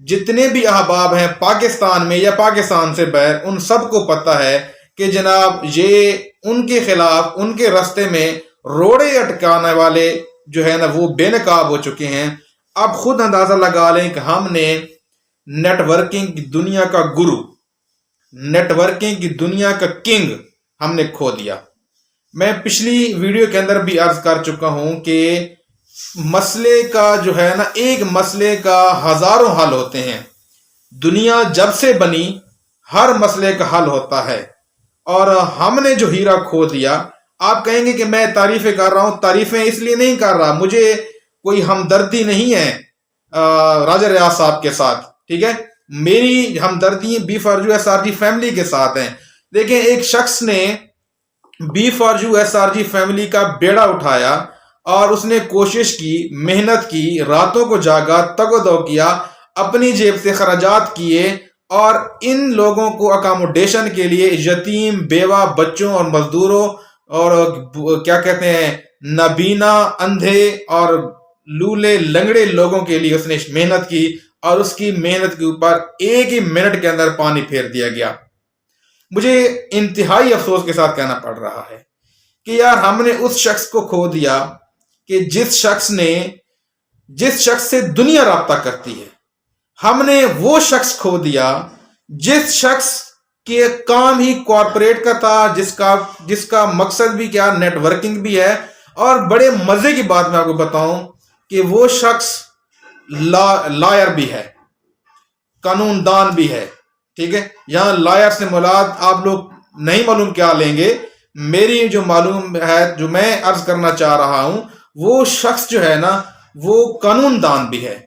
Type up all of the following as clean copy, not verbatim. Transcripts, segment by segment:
جتنے بھی احباب ہیں پاکستان میں یا پاکستان سے باہر، ان سب کو پتہ ہے کہ جناب یہ ان کے خلاف ان کے راستے میں روڑے اٹکانے والے جو ہے نا وہ بے نقاب ہو چکے ہیں۔ اب خود اندازہ لگا لیں کہ ہم نے نیٹ ورکنگ کی دنیا کا گرو، نیٹ ورکنگ کی دنیا کا کنگ ہم نے کھو دیا۔ میں پچھلی ویڈیو کے اندر بھی عرض کر چکا ہوں کہ مسئلے کا جو ہے نا، ایک مسئلے کا ہزاروں حل ہوتے ہیں۔ دنیا جب سے بنی ہر مسئلے کا حل ہوتا ہے، اور ہم نے جو ہیرا کھو دیا، آپ کہیں گے کہ میں تعریفیں کر رہا ہوں، تعریفیں اس لیے نہیں کر رہا، مجھے کوئی ہمدردی نہیں ہے راجہ ریاض صاحب کے ساتھ، ٹھیک ہے، میری ہمدردی B for U S R G family کے ساتھ ہیں۔ دیکھیں، ایک شخص نے B for U S R G family کا بیڑا اٹھایا اور اس نے کوشش کی، محنت کی، راتوں کو جاگا، تگ و دو کیا، اپنی جیب سے خراجات کیے، اور ان لوگوں کو اکاموڈیشن کے لیے یتیم، بیوہ، بچوں اور مزدوروں اور کیا کہتے ہیں نابینا، اندھے اور لولے لنگڑے لوگوں کے لیے اس نے محنت کی، اور اس کی محنت کے اوپر ایک ہی منٹ کے اندر پانی پھیر دیا گیا۔ مجھے انتہائی افسوس کے ساتھ کہنا پڑ رہا ہے کہ یار ہم نے اس شخص کو کھو دیا کہ جس شخص سے دنیا رابطہ کرتی ہے۔ ہم نے وہ شخص کھو دیا جس شخص کے کام ہی کارپوریٹ کا تھا، جس کا مقصد بھی کیا، نیٹ ورکنگ بھی ہے، اور بڑے مزے کی بات میں آپ کو بتاؤں کہ وہ شخص لائر بھی ہے، قانون دان بھی ہے، ٹھیک ہے۔ یہاں لائر سے مراد آپ لوگ نہیں معلوم کیا لیں گے، میری جو معلوم ہے، جو میں عرض کرنا چاہ رہا ہوں، وہ شخص جو ہے نا وہ قانون دان بھی ہے۔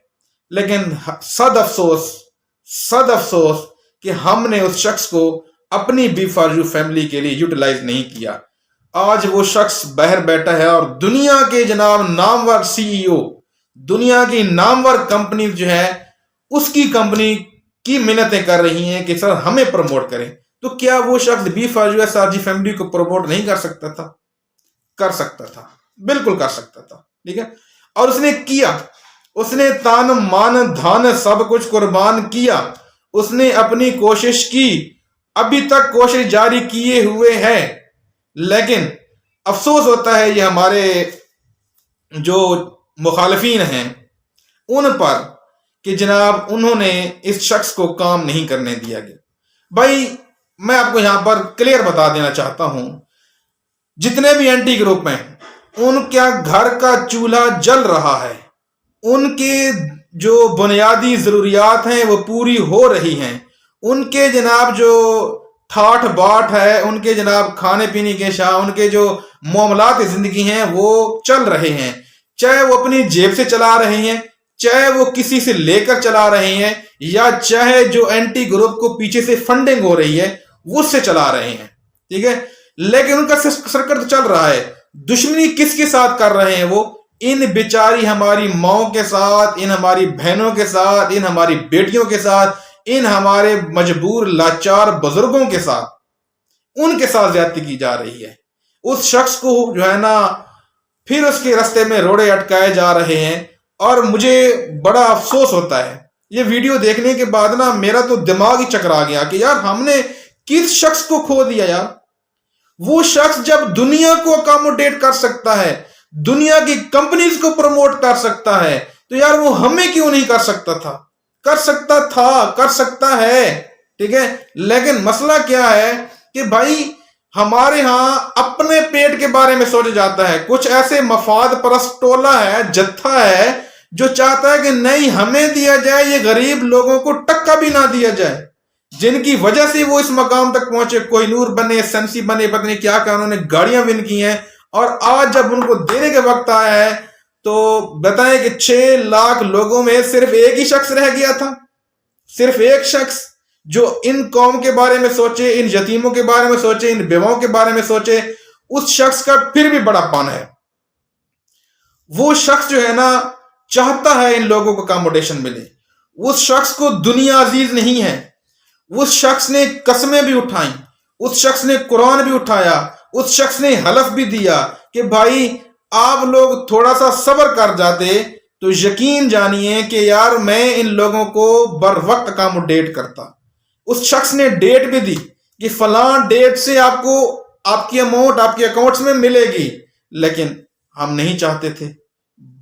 لیکن صد افسوس کہ ہم نے اس شخص کو اپنی بی فار یو فیملی کے لیے یوٹیلائز نہیں کیا۔ آج وہ شخص باہر بیٹھا ہے اور دنیا کے جناب نامور سی ای او، دنیا کی نامور کمپنی جو ہے، اس کی کمپنی کی منتیں کر رہی ہیں کہ سر ہمیں پروموٹ کریں۔ تو کیا وہ شخص B for U S R G family کو پروموٹ نہیں کر سکتا تھا؟ کر سکتا تھا، بالکل کر سکتا تھا، ٹھیک ہے۔ اور اس نے کیا، اس نے تان مان دھان سب کچھ قربان کیا، اس نے اپنی کوشش کی، ابھی تک کوشش جاری کیے ہوئے ہے۔ لیکن افسوس ہوتا ہے یہ ہمارے جو مخالفین ہیں ان پر کہ جناب انہوں نے اس شخص کو کام نہیں کرنے دیا گیا۔ بھائی میں آپ کو یہاں پر کلیئر بتا دینا چاہتا ہوں، جتنے بھی اینٹی گروپ ہیں ان کا گھر کا چولہا جل رہا ہے، ان کے جو بنیادی ضروریات ہیں وہ پوری ہو رہی ہیں، ان کے جناب جو ٹھاٹ باٹ ہے، ان کے جناب کھانے پینے کے ان کے جو معاملات زندگی ہیں وہ چل رہے ہیں، چاہے وہ اپنی جیب سے چلا رہے ہیں، چاہے وہ کسی سے لے کر چلا رہے ہیں، یا چاہے جو اینٹی گروپ کو پیچھے سے فنڈنگ ہو رہی ہے وہ سے چلا رہے ہیں، ٹھیک ہے۔ لیکن ان کا سرکٹ تو چل رہا ہے۔ دشمنی کس کے ساتھ کر رہے ہیں؟ وہ ان بیچاری ہماری ماؤں کے ساتھ، ان ہماری بہنوں کے ساتھ، ان ہماری بیٹیوں کے ساتھ، ان ہمارے مجبور لاچار بزرگوں کے ساتھ، ان کے ساتھ زیادتی کی جا رہی ہے۔ اس شخص کو جو ہے نا پھر اس کے راستے میں روڑے اٹکائے جا رہے ہیں، اور مجھے بڑا افسوس ہوتا ہے یہ ویڈیو دیکھنے کے بعد نا، میرا تو دماغ ہی چکرا گیا کہ یار ہم نے کس شخص کو کھو دیا یار۔ وہ شخص جب دنیا کو اکاموڈیٹ کر سکتا ہے، دنیا کی کمپنیز کو پروموٹ کر سکتا ہے، تو یار وہ ہمیں کیوں نہیں کر سکتا تھا؟ کر سکتا ہے، ٹھیک ہے۔ لیکن مسئلہ کیا ہے کہ بھائی ہمارے ہاں اپنے پیٹ کے بارے میں سوچا جاتا ہے۔ کچھ ایسے مفاد پرست ٹولہ ہے، جتھا ہے، جو چاہتا ہے کہ نہیں ہمیں دیا جائے، یہ غریب لوگوں کو ٹکا بھی نہ دیا جائے، جن کی وجہ سے وہ اس مقام تک پہنچے، کوہ نور بنے، سینسی بنے، پتہ نہیں کیا انہوں نے گاڑیاں ون کی ہیں، اور آج جب ان کو دینے کے وقت آیا ہے تو بتائیں کہ 6 لاکھ لوگوں میں صرف ایک ہی شخص رہ گیا تھا، صرف ایک شخص جو ان قوم کے بارے میں سوچے، ان یتیموں کے بارے میں سوچے، ان بیواؤں کے بارے میں سوچے۔ اس شخص کا پھر بھی بڑا پن ہے، وہ شخص جو ہے نا چاہتا ہے ان لوگوں کو اکاموڈیشن ملے۔ اس شخص کو دنیا عزیز نہیں ہے، اس شخص نے قسمیں بھی اٹھائیں، اس شخص نے قرآن بھی اٹھایا، اس شخص نے حلف بھی دیا کہ بھائی آپ لوگ تھوڑا سا صبر کر جاتے تو یقین جانیے کہ یار میں ان لوگوں کو بر وقت اکاموڈیٹ کرتا. اس شخص نے ڈیٹ بھی دی کہ فلاں ڈیٹ سے آپ کو آپ کی اماؤنٹ آپ کے اکاؤنٹس میں ملے گی، لیکن ہم نہیں چاہتے تھے.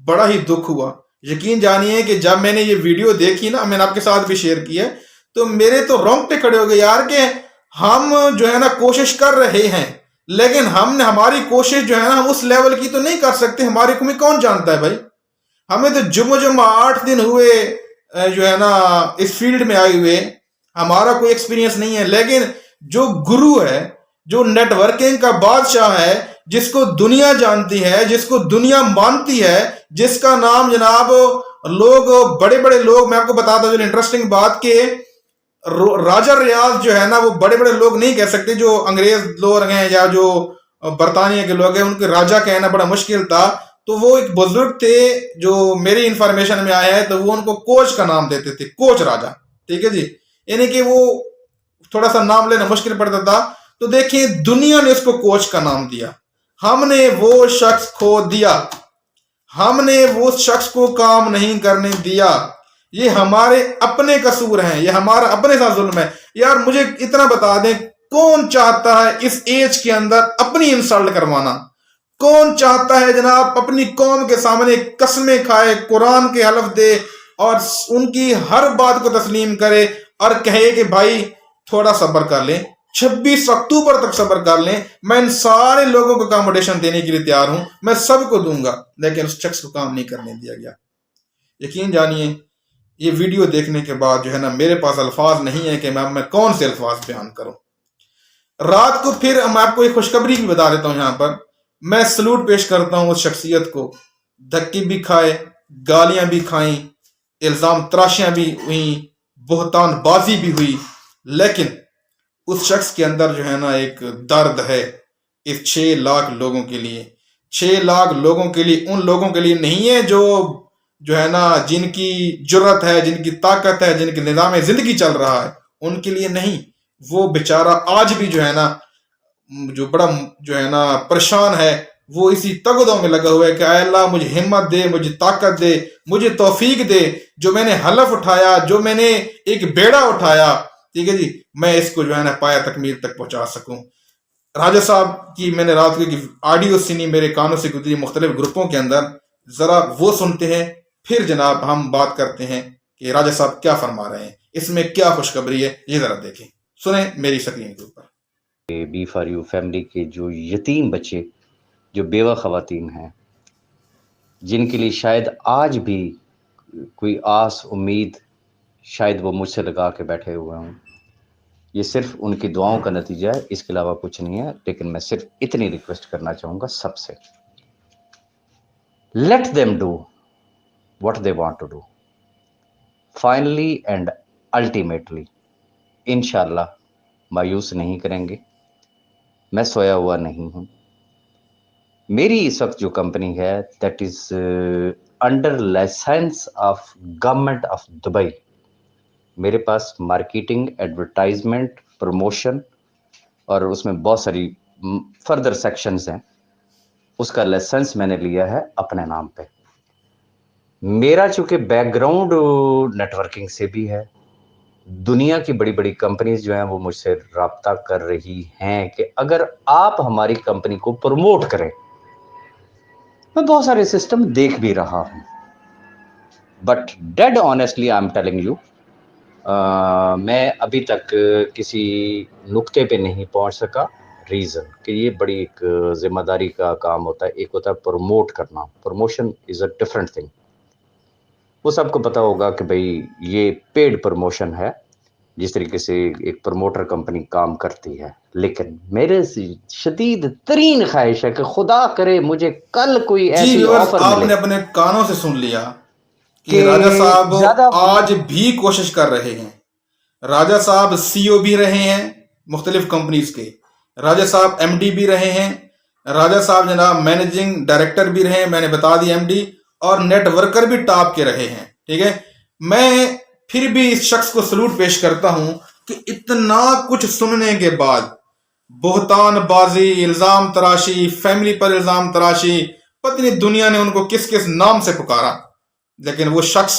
بڑا ہی دکھ ہوا. یقین جانیے کہ جب میں نے یہ ویڈیو دیکھی نا، میں نے آپ کے ساتھ بھی شیئر کی ہے، تو میرے تو رونگٹے کھڑے ہو گئے یار، کہ ہم جو ہے نا کوشش کر رہے ہیں، لیکن ہماری کوشش جو ہے نا ہم اس لیول کی تو نہیں کر سکتے. ہماری کو کون جانتا ہے بھائی؟ ہمیں تو جمعہ 8 دن ہوئے جو ہے نا اس فیلڈ میں آئے ہوئے، ہمارا کوئی ایکسپیرینس نہیں ہے. لیکن جو گرو ہے، جو نیٹ ورکنگ کا بادشاہ ہے، جس کو دنیا جانتی ہے، جس کو دنیا مانتی ہے، جس کا نام جناب لوگ بڑے بڑے لوگ، میں آپ کو بتاتا ہوں انٹرسٹنگ بات، کہ راجہ ریاض جو ہے نا وہ بڑے بڑے لوگ نہیں کہہ سکتے، جو انگریز لوگ ہیں یا جو برطانیہ کے لوگ ہیں ان کے راجہ کہنا بڑا مشکل تھا. تو وہ ایک بزرگ تھے جو میری انفارمیشن میں آیا ہے، تو وہ ان کو کوچ کا نام دیتے تھے، کوچ راجہ. ٹھیک ہے جی، یعنی کہ وہ تھوڑا سا نام لینا مشکل پڑتا تھا. تو دیکھیں دنیا نے اس کو کوچ کا نام دیا. ہم نے وہ شخص کھو دیا، ہم نے وہ شخص کو کام نہیں کرنے دیا. یہ ہمارے اپنے قصور ہیں، یہ ہمارا اپنے ساتھ ظلم ہے. یار مجھے اتنا بتا دیں، کون چاہتا ہے اس ایج کے اندر اپنی انسلٹ کروانا؟ کون چاہتا ہے جناب اپنی قوم کے سامنے قسمیں کھائے، قرآن کے حلف دے اور ان کی ہر بات کو تسلیم کرے اور کہے کہ بھائی تھوڑا صبر کر لیں، 26 اکتوبر تک صبر کر لیں، میں ان سارے لوگوں کو اکاموڈیشن دینے کے لیے تیار ہوں، میں سب کو دوں گا. لیکن اس شخص کو کام نہیں کرنے دیا گیا. یقین جانیے یہ ویڈیو دیکھنے کے بعد جو ہے نا میرے پاس الفاظ نہیں ہے کہ میں کون سے الفاظ بیان کروں. رات کو پھر میں آپ کو ایک خوشخبری بھی بتا دیتا ہوں، یہاں پر میں سلوٹ پیش کرتا ہوں اس شخصیت کو. دھکے بھی کھائے، گالیاں بھی کھائیں، الزام تراشیاں بھی ہوئیں، بہتان بازی بھی ہوئی، لیکن اس شخص کے اندر جو ہے نا ایک درد ہے اس 6 لاکھ لوگوں کے لیے. 6 لاکھ لوگوں کے لیے، ان لوگوں کے لیے نہیں ہے جو ہے نا جن کی جرت ہے، جن کی طاقت ہے، جن کے نظام زندگی چل رہا ہے، ان کے لیے نہیں. وہ بیچارہ آج بھی جو ہے نا جو بڑا جو ہے نا پریشان ہے، وہ اسی تگدوں میں لگا ہوا ہے کہ اے اللہ مجھے ہمت دے، مجھے طاقت دے، مجھے توفیق دے، جو میں نے حلف اٹھایا، جو میں نے ایک بیڑا اٹھایا، ٹھیک ہے جی، میں اس کو جو ہے نا پایا تکمیل تک پہنچا سکوں. راجہ صاحب کی میں نے رات کو آڈیو سنی، میرے کانوں سے گزری مختلف گروپوں کے اندر، ذرا وہ سنتے ہیں، پھر جناب ہم بات کرتے ہیں کہ راجہ صاحب کیا فرما رہے ہیں، اس میں کیا خوشخبری ہے. یہ ذرا دیکھیں، سنیں میری سکرین کے اوپر. بی فار یو فیملی کے جو یتیم بچے، جو بیوہ خواتین ہیں، جن کے لیے شاید آج بھی کوئی آس امید شاید وہ مجھ سے لگا کے بیٹھے ہوئے ہوں، یہ صرف ان کی دعاؤں کا نتیجہ ہے، اس کے علاوہ کچھ نہیں ہے. لیکن میں صرف اتنی ریکویسٹ کرنا چاہوں گا سب سے، let them do what they want to do. Finally and ultimately انشاءاللہ مایوس نہیں کریں گے. میں سویا ہوا نہیں ہوں. میری اس وقت جو کمپنی ہے that is under license of government of Dubai. میرے پاس مارکیٹنگ، ایڈورٹائزمنٹ، پروموشن اور اس میں بہت ساری فردر سیکشنز ہیں. اس کا لائسنس میں نے لیا ہے اپنے نام پہ. میرا چونکہ بیک گراؤنڈ نیٹ ورکنگ سے بھی ہے، دنیا کی بڑی بڑی کمپنیز جو ہیں وہ مجھ سے رابطہ کر رہی ہیں کہ اگر آپ ہماری کمپنی کو پروموٹ کریں. میں بہت سارے سسٹم دیکھ بھی رہا ہوں، but dead honestly I am telling you, میں ابھی تک کسی نقطے پہ نہیں پہنچ سکا. ریزن کہ یہ بڑی ایک ذمہ داری کا کام ہوتا ہے. ایک ہوتا ہے پروموٹ کرنا، promotion is a different thing. وہ سب کو پتا ہوگا کہ بھئی یہ پیڈ پروموشن ہے، جس طریقے سے ایک پروموٹر کمپنی کام کرتی ہے. لیکن میرے شدید ترین خواہش ہے کہ خدا کرے مجھے کل کوئی ایسی آفر آپ نے ملے. اپنے کانوں سے سن لیا کہ کہ راجہ صاحب زیادہ آج بھی کوشش کر رہے ہیں. راجہ صاحب سی او بھی رہے ہیں مختلف کمپنیز کے، راجہ صاحب ایم ڈی بھی رہے ہیں، راجہ صاحب جناب مینیجنگ ڈائریکٹر بھی رہے ہیں، میں نے بتا دی ایم ڈی، اور نیٹ ورکر بھی ٹاپ کے رہے ہیں. ٹھیک ہے، میں پھر بھی اس شخص کو سلوٹ پیش کرتا ہوں کہ اتنا کچھ سننے کے بعد بہتان بازی، الزام تراشی، فیملی پر الزام تراشی، پتہ نہیں دنیا نے ان کو کس کس نام سے پکارا، لیکن وہ شخص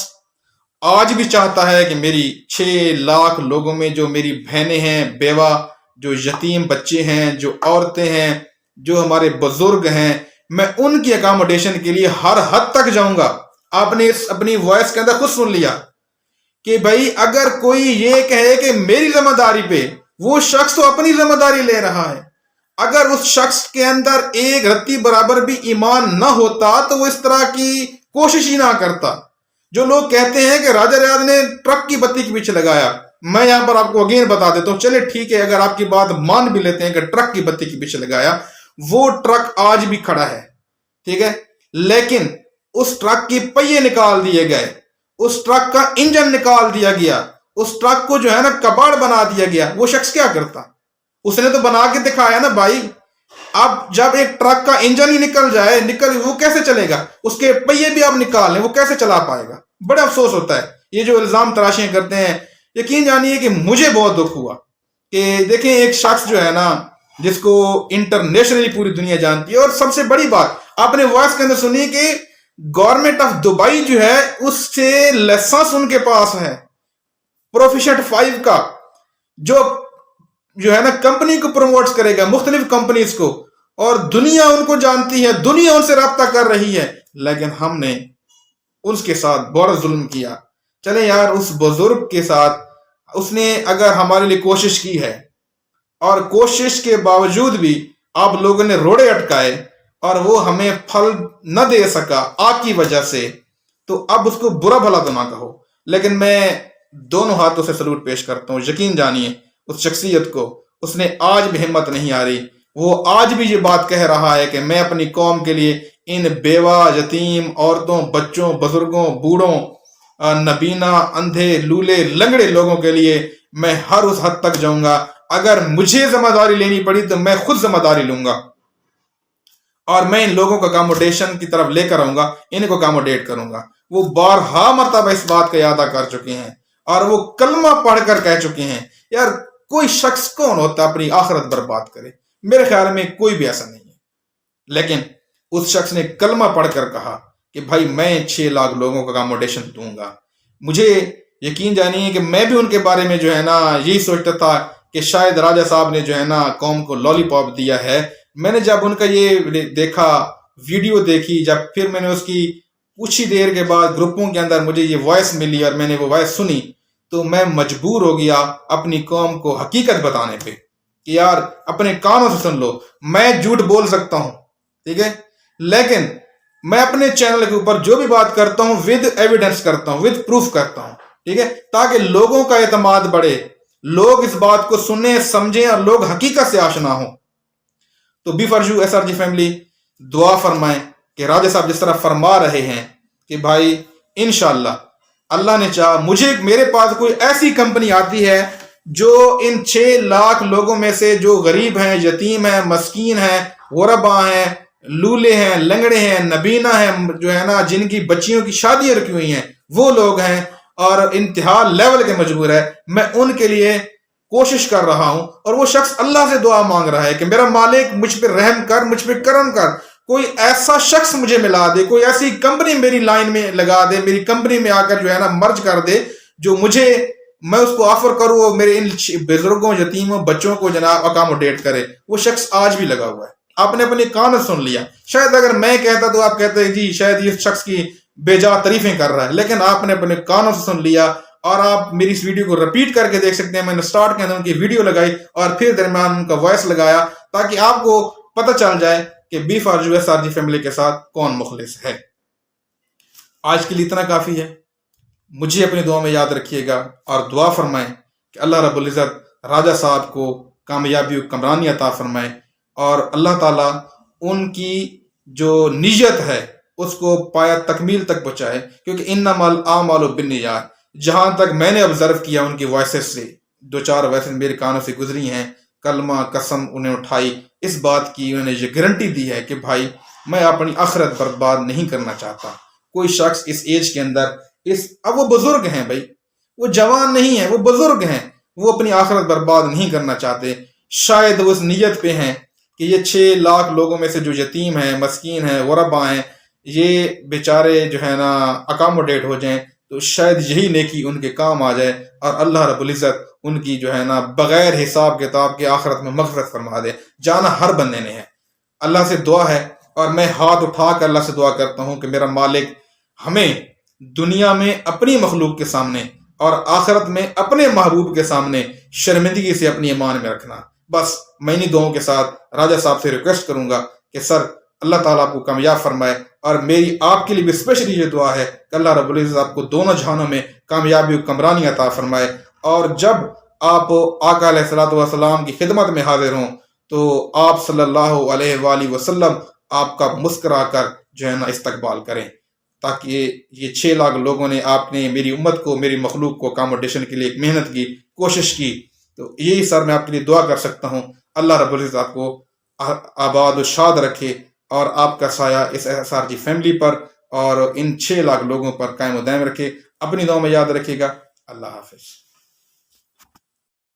آج بھی چاہتا ہے کہ میری 6 لاکھ لوگوں میں جو میری بہنیں ہیں، بیوہ، جو یتیم بچے ہیں، جو عورتیں ہیں، جو ہمارے بزرگ ہیں، میں ان کی اکاموڈیشن کے لیے ہر حد تک جاؤں گا۔ آپ نے اپنی وائس کے اندر خود سن لیا کہ بھائی اگر کوئی یہ کہے کہ میری ذمہ داری پہ، وہ شخص تو اپنی ذمہ داری لے رہا ہے۔ اگر اس شخص کے اندر ایک رتی برابر بھی ایمان نہ ہوتا تو وہ اس طرح کی کوشش ہی نہ کرتا۔ جو لوگ کہتے ہیں کہ راجہ ریاض نے ٹرک کی بتی کے پیچھے لگایا، میں یہاں پر آپ کو اگین بتا دیتا ہوں، چلے ٹھیک ہے اگر آپ کی بات مان بھی لیتے ہیں کہ ٹرک کی بتی کے پیچھے لگایا، وہ ٹرک آج بھی کھڑا ہے، ٹھیک ہے، لیکن اس ٹرک کی پہیے نکال دیے گئے، اس ٹرک کا انجن نکال دیا گیا، اس ٹرک کو جو ہے نا کباڑ بنا دیا گیا۔ وہ شخص کیا کرتا؟ اس نے تو بنا کے دکھایا نا بھائی۔ اب جب ایک ٹرک کا انجن ہی نکل وہ کیسے چلے گا؟ اس کے پہیے بھی آپ نکال لیں، وہ کیسے چلا پائے گا؟ بڑا افسوس ہوتا ہے یہ جو الزام تراشیاں کرتے ہیں۔ یقین جانیے کہ مجھے بہت دکھ ہوا کہ دیکھیں ایک شخص جو ہے نا جس کو انٹرنیشنلی پوری دنیا جانتی ہے، اور سب سے بڑی بات آپ نے وائس کے اندر سنی کہ گورنمنٹ آف دبئی جو ہے اس سے لائسنس ان کے پاس ہے پروفیشنٹ 5 کا، جو ہے نا کمپنی کو پروموٹس کرے گا، مختلف کمپنیز کو، اور دنیا ان کو جانتی ہے، دنیا ان سے رابطہ کر رہی ہے، لیکن ہم نے اس کے ساتھ بہت ظلم کیا۔ چلے یار، اس بزرگ کے ساتھ اس نے اگر ہمارے لیے کوشش کی ہے، اور کوشش کے باوجود بھی آپ لوگوں نے روڑے اٹکائے اور وہ ہمیں پھل نہ دے سکا آپ کی وجہ سے، تو اب اس کو برا بھلا تو نہ کہو، لیکن میں دونوں ہاتھوں سے سلوٹ پیش کرتا ہوں۔ یقین جانیے اس شخصیت کو، اس نے آج بھی ہمت نہیں آ رہی، وہ آج بھی یہ بات کہہ رہا ہے کہ میں اپنی قوم کے لیے ان بیوہ، یتیم، عورتوں، بچوں، بزرگوں، بوڑھوں، نبینا، اندھے، لولے، لنگڑے لوگوں کے لیے میں ہر اس حد تک جاؤں گا۔ اگر مجھے ذمہ داری لینی پڑی تو میں خود ذمہ داری لوں گا، اور میں ان لوگوں کو اکاموڈیشن کی طرف لے کر آؤں گا، ان کو اکاموڈیٹ کروں گا۔ وہ بارہا مرتبہ اس بات کا اعادہ کر چکے ہیں، اور وہ کلمہ پڑھ کر کہہ چکے ہیں۔ یار کوئی شخص کون ہوتا اپنی آخرت برباد کرے؟ میرے خیال میں کوئی بھی ایسا نہیں ہے، لیکن اس شخص نے کلمہ پڑھ کر کہا کہ بھائی میں 6 لاکھ لوگوں کو اکاموڈیشن دوں گا۔ مجھے یقین جانیے کہ میں بھی ان کے بارے میں جو ہے نا یہی سوچتا تھا کہ شاید راجہ صاحب نے جو ہے نا قوم کو لالی پاپ دیا ہے۔ میں نے جب ان کا یہ دیکھا، ویڈیو دیکھی، جب پھر میں نے اس کی کچھ ہی دیر کے بعد گروپوں کے اندر مجھے یہ وائس ملی اور میں نے وہ وائس سنی، تو میں مجبور ہو گیا اپنی قوم کو حقیقت بتانے پہ کہ یار اپنے کانوں سے سن لو، میں جھوٹ بول سکتا ہوں، ٹھیک ہے، لیکن میں اپنے چینل کے اوپر جو بھی بات کرتا ہوں ود ایویڈنس کرتا ہوں، ود پروف کرتا ہوں، ٹھیک ہے، تاکہ لوگوں کا اعتماد بڑھے، لوگ اس بات کو سنیں، سمجھیں، اور لوگ حقیقت سے آشنا ہوں۔ تو B for U SRG family دعا فرمائیں کہ راجہ صاحب جس طرح فرما رہے ہیں کہ بھائی انشاءاللہ اللہ نے چاہا میرے پاس کوئی ایسی کمپنی آتی ہے جو ان 6 لاکھ لوگوں میں سے جو غریب ہیں، یتیم ہیں، مسکین ہیں، غربا ہیں، لولے ہیں، لنگڑے ہیں، نبینا ہیں، جو ہے نا جن کی بچیوں کی شادیاں رکی ہوئی ہیں، وہ لوگ ہیں اور انتہا لیول کے مجبور ہے، میں ان کے لیے کوشش کر رہا ہوں، اور وہ شخص اللہ سے دعا مانگ رہا ہے کہ میرا مالک مجھ پہ رحم کر، مجھ پہ کرم کر، کوئی ایسا شخص مجھے ملا دے، کوئی ایسی کمپنی میری لائن میں لگا دے، میری کمپنی میں آ کر جو ہے نا مرج کر دے، جو میں اس کو آفر کروں اور میرے ان بزرگوں، یتیموں، بچوں کو جناب اکاموڈیٹ کرے۔ وہ شخص آج بھی لگا ہوا ہے، آپ نے اپنے کان سن لیا۔ شاید اگر میں کہتا تو آپ کہتے جی شاید یہ شخص کی بے جا تعریفیں کر رہا ہے، لیکن آپ نے اپنے کانوں سے سن لیا، اور آپ میری اس ویڈیو کو رپیٹ کر کے دیکھ سکتے ہیں۔ میں نے سٹارٹ کے اندر ان کی ویڈیو لگائی اور پھر درمیان ان کا وائس لگایا تاکہ آپ کو پتہ چل جائے کہ B for U SRG family کے ساتھ کون مخلص ہے۔ آج کے لیے اتنا کافی ہے، مجھے اپنی دعا میں یاد رکھیے گا، اور دعا فرمائیں کہ اللہ رب العزت راجہ صاحب کو کامیابی و کمرانی عطا فرمائے، اور اللہ تعالیٰ ان کی جو نیت ہے اس کو پایا تکمیل تک پہنچائے، کیونکہ انما الاعمال بالنیات، جہاں تک میں نے آبزرو کیا ان کی وائسز سے، 2-4 وائسز میرے کانوں سے گزری ہیں، کلمہ قسم انہیں اٹھائی، اس بات کی انہوں نے یہ گارنٹی دی ہے کہ بھائی میں اپنی آخرت برباد نہیں کرنا چاہتا۔ کوئی شخص اس ایج کے اندر اب وہ بزرگ ہیں بھائی، وہ جوان نہیں ہیں، وہ بزرگ ہیں، وہ اپنی آخرت برباد نہیں کرنا چاہتے۔ شاید وہ اس نیت پہ ہیں کہ یہ 6 لاکھ لوگوں میں سے جو یتیم ہیں، مسکین ہیں، غربا ہیں، یہ بیچارے جو ہے نا اکاموڈیٹ ہو جائیں تو شاید یہی نیکی ان کے کام آ جائے اور اللہ رب العزت ان کی جو ہے نا بغیر حساب کتاب کے آخرت میں مغفرت فرما دے. جانا ہر بندے نے ہے. اللہ سے دعا ہے اور میں ہاتھ اٹھا کر اللہ سے دعا کرتا ہوں کہ میرا مالک ہمیں دنیا میں اپنی مخلوق کے سامنے اور آخرت میں اپنے محبوب کے سامنے شرمندگی سے اپنی ایمان میں رکھنا. بس میں انہی دعاؤں کے ساتھ راجہ صاحب سے ریکویسٹ کروں گا کہ سر اللہ تعالیٰ آپ کو کامیاب فرمائے، اور میری آپ کے لیے بھی اسپیشلی یہ دعا ہے کہ اللہ رب العزت آپ کو دونوں جہانوں میں کامیابی و کمرانی عطا فرمائے. اور جب آپ آقا علیہ الصلوۃ والسلام کی خدمت میں حاضر ہوں تو آپ صلی اللہ علیہ وآلہ وسلم آپ کا مسکرا کر جو ہے نا استقبال کریں، تاکہ یہ 6 لاکھ لوگوں نے آپ نے میری امت کو، میری مخلوق کو اکاموڈیشن کے لیے ایک محنت کی، کوشش کی. تو یہی سر میں آپ کے لیے دعا کر سکتا ہوں. اللہ رب العزت آپ کو آباد و شاد رکھے اور آپ کا سایہ اس SRG فیملی پر اور ان 6 لاکھ لوگوں پر قائم و دائم رکھے. اپنی دعاؤں میں یاد رکھے گا. اللہ حافظ.